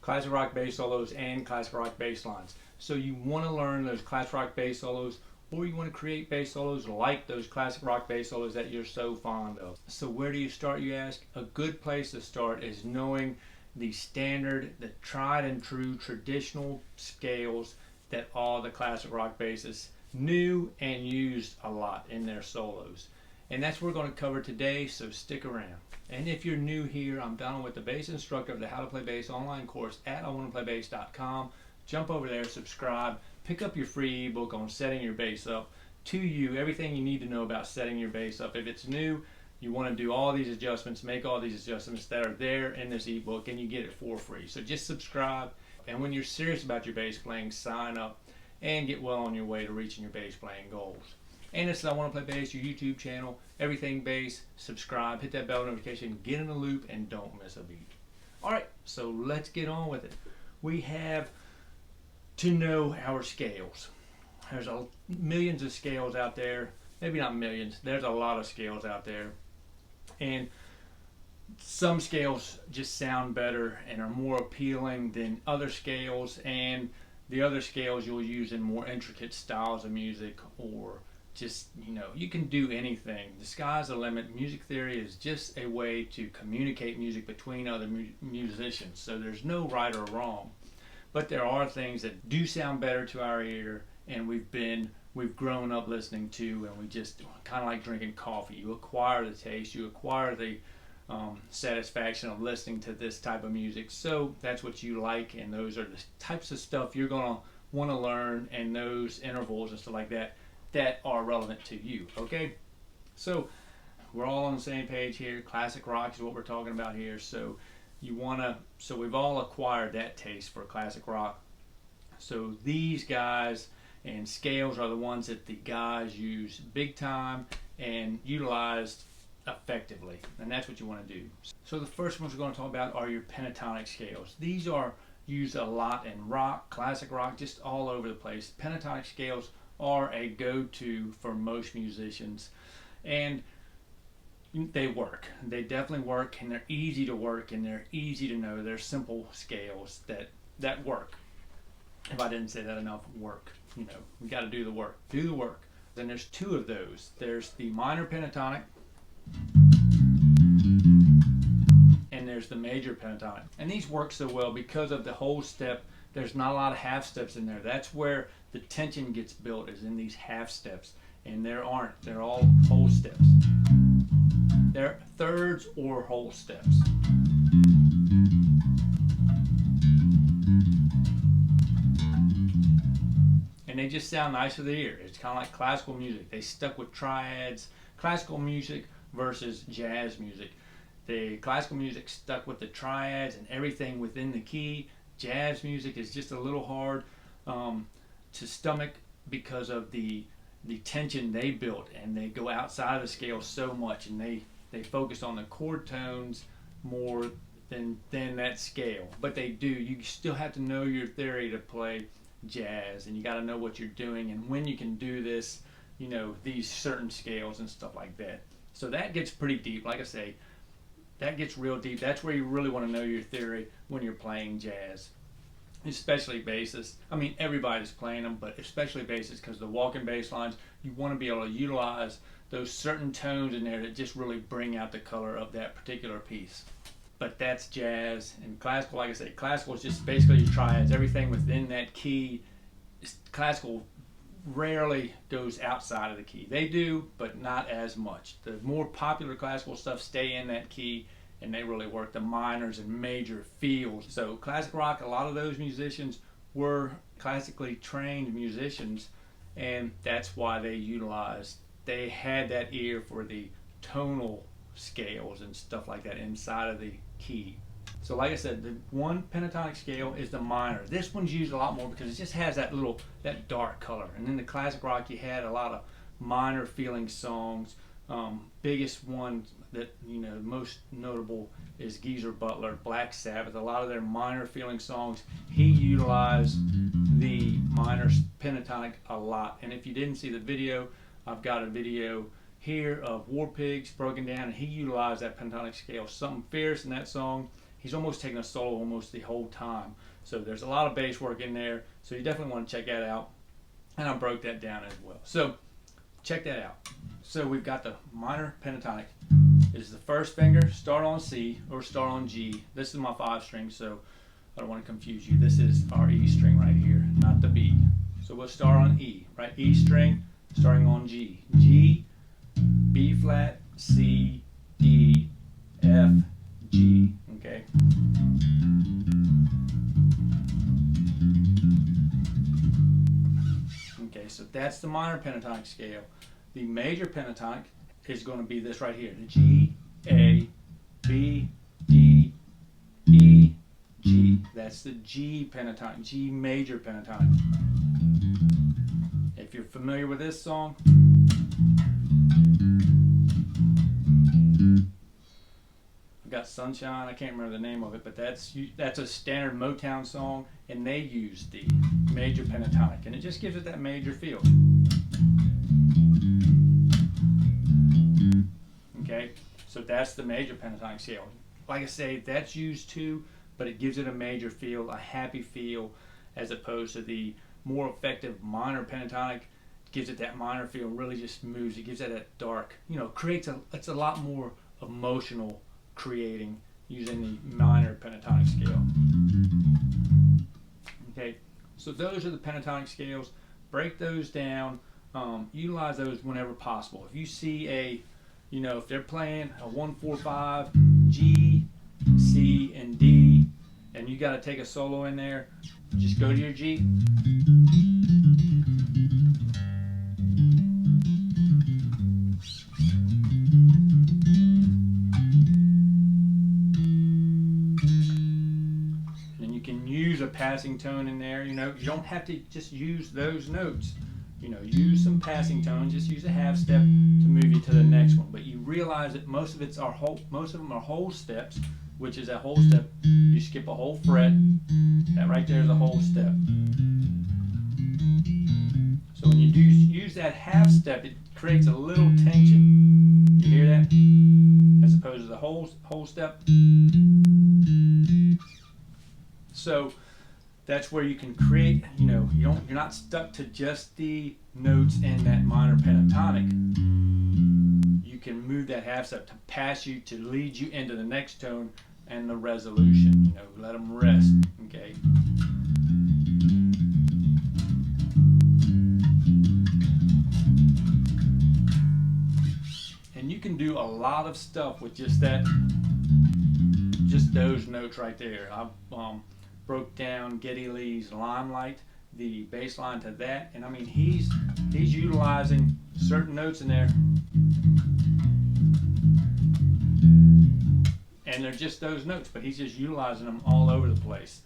classic rock bass solos and classic rock bass lines. So you want to learn those classic rock bass solos, or you want to create bass solos like those classic rock bass solos that you're so fond of. So where do you start, you ask? A good place to start is knowing the standard, the tried and true traditional scales that all the classic rock bassists knew and used a lot in their solos. And that's what we're going to cover today, so stick around. And if you're new here, I'm Donald with the bass instructor of the How to Play Bass online course at iwannaplaybass.com. Jump over there, subscribe, pick up your free ebook on setting your bass up to you, everything you need to know about setting your bass up. If it's new, you want to do all these adjustments, make all these adjustments that are there in this ebook, and you get it for free. So just subscribe, and when you're serious about your bass playing, sign up and get well on your way to reaching your bass playing goals. And this is I Want to Play Bass, your YouTube channel, everything bass. Subscribe, hit that bell notification, get in the loop, and don't miss a beat. Alright, so let's get on with it. We have to know our scales. There's millions of scales out there. Maybe not millions, there's a lot of scales out there. And some scales just sound better and are more appealing than other scales, and the other scales you'll use in more intricate styles of music, or just, you can do anything. The sky's the limit. Music theory is just a way to communicate music between other musicians. So there's no right or wrong. But there are things that do sound better to our ear, and we've grown up listening to, and we just kind of like drinking coffee. You acquire the taste, you acquire the satisfaction of listening to this type of music. So that's what you like, and those are the types of stuff you're going to want to learn, and those intervals and stuff like that are relevant to you. Okay, so we're all on the same page here. Classic rock is what we're talking about here. So we've all acquired that taste for classic rock. So these guys and scales are the ones that the guys use big time and utilized effectively, and that's what you want to do. So the first ones we're going to talk about are your pentatonic scales. These are used a lot in rock, classic rock, just all over the place. Pentatonic scales are a go-to for most musicians, and they work. They definitely work, and they're easy to work, and they're easy to know. They're simple scales that work. If I didn't say that enough, work. We got to do the work. Do the work. Then there's two of those. There's the minor pentatonic, and there's the major pentatonic. And these work so well because of the whole step. There's not a lot of half steps in there. That's where the tension gets built, is in these half steps. And there aren't. They're all whole steps. They're thirds or whole steps. And they just sound nice to the ear. It's kind of like classical music. They stuck with triads. Classical music versus jazz music. The classical music stuck with the triads and everything within the key. Jazz music is just a little hard to stomach because of the tension they built, and they go outside of the scale so much, and they focus on the chord tones more than that scale. But they do. You still have to know your theory to play jazz, and you got to know what you're doing and when you can do this, these certain scales and stuff like that. So that gets pretty deep. Like I say, that gets real deep. That's where you really want to know your theory when you're playing jazz, especially bassists. I mean, everybody's playing them, but especially bassists, because the walking bass lines, you want to be able to utilize those certain tones in there that just really bring out the color of that particular piece. But that's jazz. And classical, like I say, classical is just basically your triads, everything within that key. Classical rarely goes outside of the key. They do, but not as much. The more popular classical stuff stay in that key, and they really work. The minors and major feels. So classic rock, a lot of those musicians were classically trained musicians, and that's why they had that ear for the tonal scales and stuff like that inside of the key. So like I said, the one pentatonic scale is the minor. This one's used a lot more because it just has that dark color. And in the classic rock, you had a lot of minor feeling songs. Biggest one that most notable is Geezer Butler, Black Sabbath. A lot of their minor feeling songs, he utilized the minor pentatonic a lot. And if you didn't see the video, I've got a video here of War Pigs broken down, and he utilized that pentatonic scale. Something Fierce in that song, he's almost taking a solo almost the whole time. So there's a lot of bass work in there. So you definitely want to check that out. And I broke that down as well. So check that out. So we've got the minor pentatonic. It's the first finger, start on C or start on G. This is my 5 string, so I don't want to confuse you. This is our E string right here, not the B. So we'll start on E, right? E string, starting on G. G, B flat, C, D, F, G, okay? Okay, so that's the minor pentatonic scale. The major pentatonic is going to be this right here. G, A, B, D, E, G. That's the G pentatonic, G major pentatonic. If you're familiar with this song, I've got Sunshine, I can't remember the name of it, but that's a standard Motown song, and they use the major pentatonic, and it just gives it that major feel. Okay, so that's the major pentatonic scale. Like I say, that's used too, but it gives it a major feel, a happy feel, as opposed to the more effective minor pentatonic. It gives it that minor feel, really just moves. It gives it that dark, it's a lot more emotional creating using the minor pentatonic scale. Okay, so those are the pentatonic scales. Break those down. Utilize those whenever possible. If you see if they're playing a 1-4-5, G, C, and D, and you got to take a solo in there, just go to your G. And you can use a passing tone in there. You don't have to just use those notes. Use some passing tones. Just use a half step to move you to the next one. But you realize that most of them are whole steps, which is a whole step. You skip a whole fret. That right there is a whole step. So when you do use that half step, it creates a little tension. You hear that? As opposed to the whole step. So that's where you can create, you're not stuck to just the notes in that minor pentatonic. You can move that half step to pass you, to lead you into the next tone and the resolution. Let them rest, okay? And you can do a lot of stuff with just those notes right there. I've broke down Geddy Lee's Limelight, the bass line to that, and I mean he's utilizing certain notes in there, and they're just those notes, but he's just utilizing them all over the place.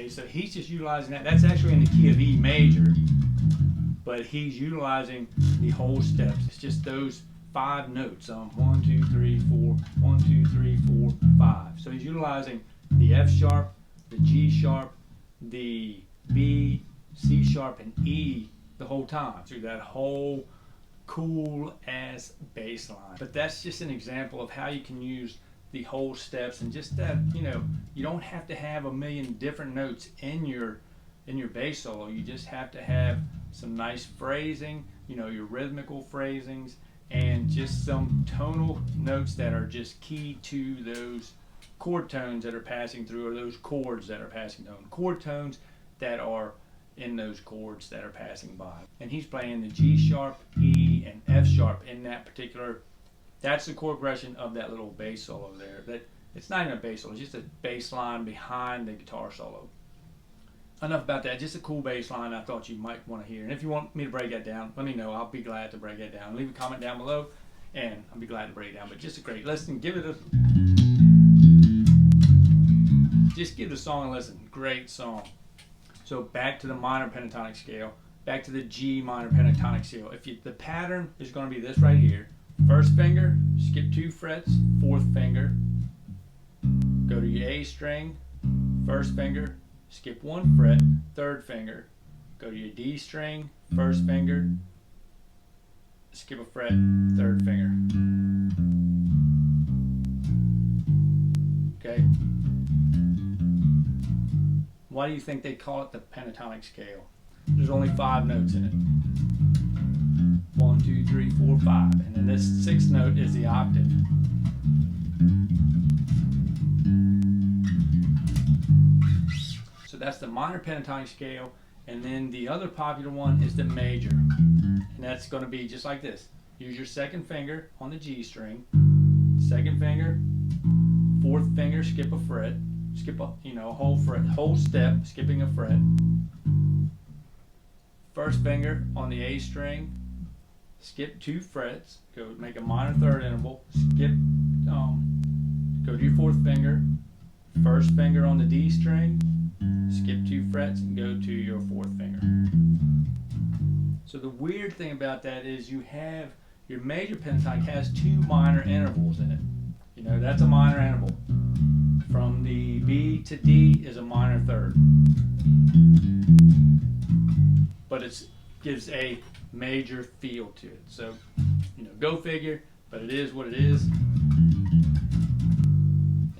So he's just utilizing that. That's actually in the key of E major, but he's utilizing the whole steps. It's just those 5 notes. 1, 2, 3, 4, 1, 2, 3, 4, 5. So he's utilizing the F sharp, the G sharp, the B, C sharp, and E the whole time through that whole cool ass bass line. But that's just an example of how you can use the whole steps, and just that, you don't have to have a million different notes in your bass solo. You just have to have some nice phrasing, your rhythmical phrasings, and just some tonal notes that are just key to those chord tones that are passing through, or those chords that are passing through, chord tones that are in those chords that are passing by. And he's playing the G sharp, E, and F sharp in that particular. That's the chord progression of that little bass solo there. That it's not even a bass solo, it's just a bass line behind the guitar solo. Enough about that. Just a cool bass line I thought you might want to hear. And if you want me to break that down, let me know. I'll be glad to break that down. Leave a comment down below, and I'll be glad to break it down. But just a great listen. Give it a Just give the song a listen. Great song. So back to the minor pentatonic scale, back to the G minor pentatonic scale. The pattern is going to be this right here. First finger, skip 2 frets, 4th finger, go to your A string, first finger, skip 1 fret, 3rd finger, go to your D string, first finger, skip a fret, 3rd finger. Okay? Why do you think they call it the pentatonic scale? There's only 5 notes in it. 1, 2, 3, 4, 5. And then this 6th note is the octave. So that's the minor pentatonic scale. And then the other popular one is the major. And that's going to be just like this. Use your 2nd finger on the G string. 2nd finger, 4th finger, skip a fret. Skip a whole fret, whole step, skipping a fret. First finger on the A string, skip 2 frets, go make a minor 3rd interval, skip, go to your 4th finger, first finger on the D string, skip 2 frets and go to your 4th finger. So the weird thing about that is you have your major pentatonic has 2 minor intervals in it. That's a minor interval. From the B to D is a minor 3rd. But it gives a major feel to it. So, go figure, but it is what it is.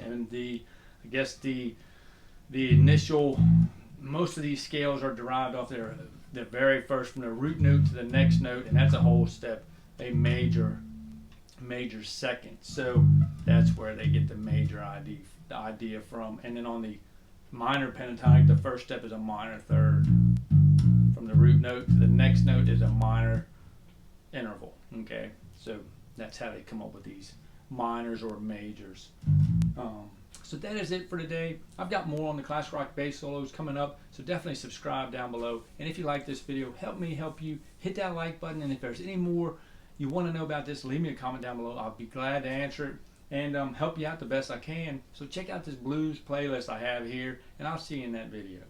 And I guess the initial, most of these scales are derived off the very first, from the root note to the next note, and that's a whole step, a major 2nd. So that's where they get the major idea from. And then on the minor pentatonic, the first step is a minor 3rd. From the root note to the next note is a minor interval. Okay, so that's how they come up with these minors or majors. So that is it for today. I've got more on the classic rock bass solos coming up, so definitely subscribe down below. And if you like this video, help me help you. Hit that like button, and if there's any more you want to know about this, leave me a comment down below. I'll be glad to answer it and help you out the best I can. So check out this blues playlist I have here, and I'll see you in that video.